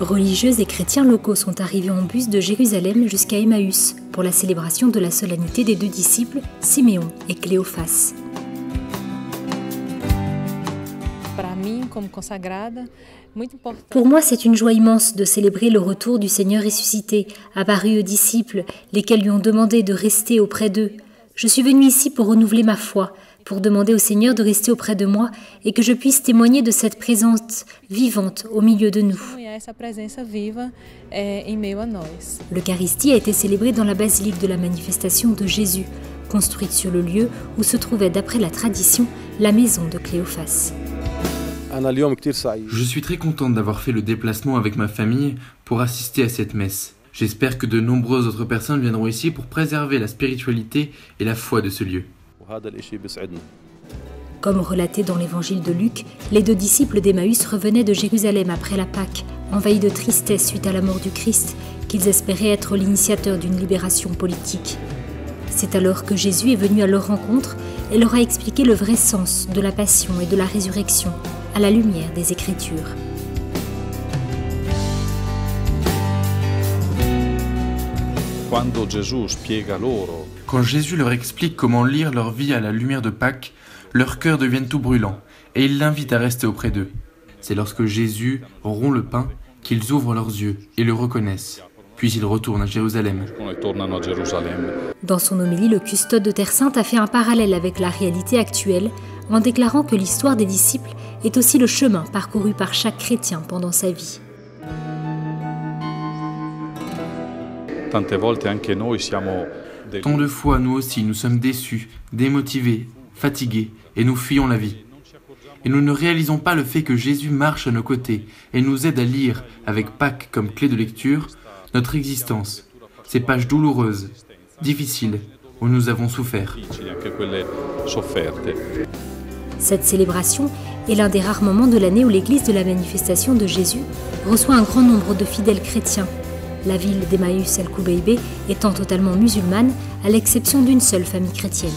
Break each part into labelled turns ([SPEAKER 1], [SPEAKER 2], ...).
[SPEAKER 1] Religieuses et chrétiens locaux sont arrivés en bus de Jérusalem jusqu'à Emmaüs pour la célébration de la solennité des deux disciples, Siméon et Cléophas. Pour moi, c'est une joie immense de célébrer le retour du Seigneur ressuscité, apparu aux disciples, lesquels lui ont demandé de rester auprès d'eux. Je suis venu ici pour renouveler ma foi, pour demander au Seigneur de rester auprès de moi et que je puisse témoigner de cette présence vivante au milieu de nous. L'Eucharistie a été célébrée dans la basilique de la Manifestation de Jésus, construite sur le lieu où se trouvait, d'après la tradition, la maison de Cléophas.
[SPEAKER 2] Je suis très contente d'avoir fait le déplacement avec ma famille pour assister à cette messe. J'espère que de nombreuses autres personnes viendront ici pour préserver la spiritualité et la foi de ce lieu.
[SPEAKER 1] Comme relaté dans l'évangile de Luc, les deux disciples d'Emmaüs revenaient de Jérusalem après la Pâque, envahis de tristesse suite à la mort du Christ, qu'ils espéraient être l'initiateur d'une libération politique. C'est alors que Jésus est venu à leur rencontre et leur a expliqué le vrai sens de la passion et de la résurrection, à la lumière des Écritures.
[SPEAKER 2] Quand Jésus leur explique comment lire leur vie à la lumière de Pâques, leurs cœurs deviennent tout brûlants et il l'invite à rester auprès d'eux. C'est lorsque Jésus rompt le pain qu'ils ouvrent leurs yeux et le reconnaissent. Puis ils retournent à Jérusalem.
[SPEAKER 1] Dans son homélie, le custode de Terre Sainte a fait un parallèle avec la réalité actuelle en déclarant que l'histoire des disciples est aussi le chemin parcouru par chaque chrétien pendant sa vie.
[SPEAKER 2] Tant de fois, nous aussi, nous sommes déçus, démotivés, fatigués, et nous fuyons la vie. Et nous ne réalisons pas le fait que Jésus marche à nos côtés et nous aide à lire, avec Pâques comme clé de lecture, notre existence, ces pages douloureuses, difficiles, où nous avons souffert.
[SPEAKER 1] Cette célébration est l'un des rares moments de l'année où l'église de la Manifestation de Jésus reçoit un grand nombre de fidèles chrétiens. La ville d'Emmaüs el-Koubeibé étant totalement musulmane, à l'exception d'une seule famille chrétienne.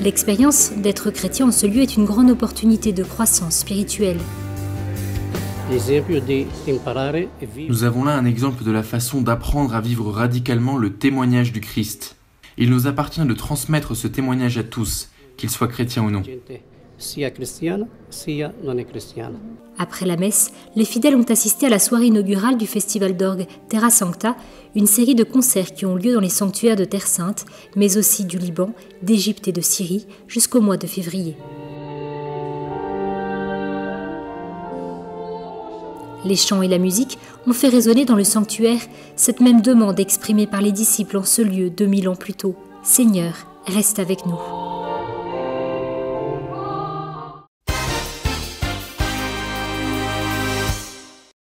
[SPEAKER 1] L'expérience d'être chrétien en ce lieu est une grande opportunité de croissance spirituelle.
[SPEAKER 2] Nous avons là un exemple de la façon d'apprendre à vivre radicalement le témoignage du Christ. Il nous appartient de transmettre ce témoignage à tous, qu'ils soient chrétiens ou non.
[SPEAKER 1] Après la messe, les fidèles ont assisté à la soirée inaugurale du festival d'orgue Terra Sancta, une série de concerts qui ont lieu dans les sanctuaires de Terre Sainte, mais aussi du Liban, d'Égypte et de Syrie, jusqu'au mois de février. Les chants et la musique ont fait résonner dans le sanctuaire cette même demande exprimée par les disciples en ce lieu 2000 ans plus tôt. « Seigneur, reste avec nous ».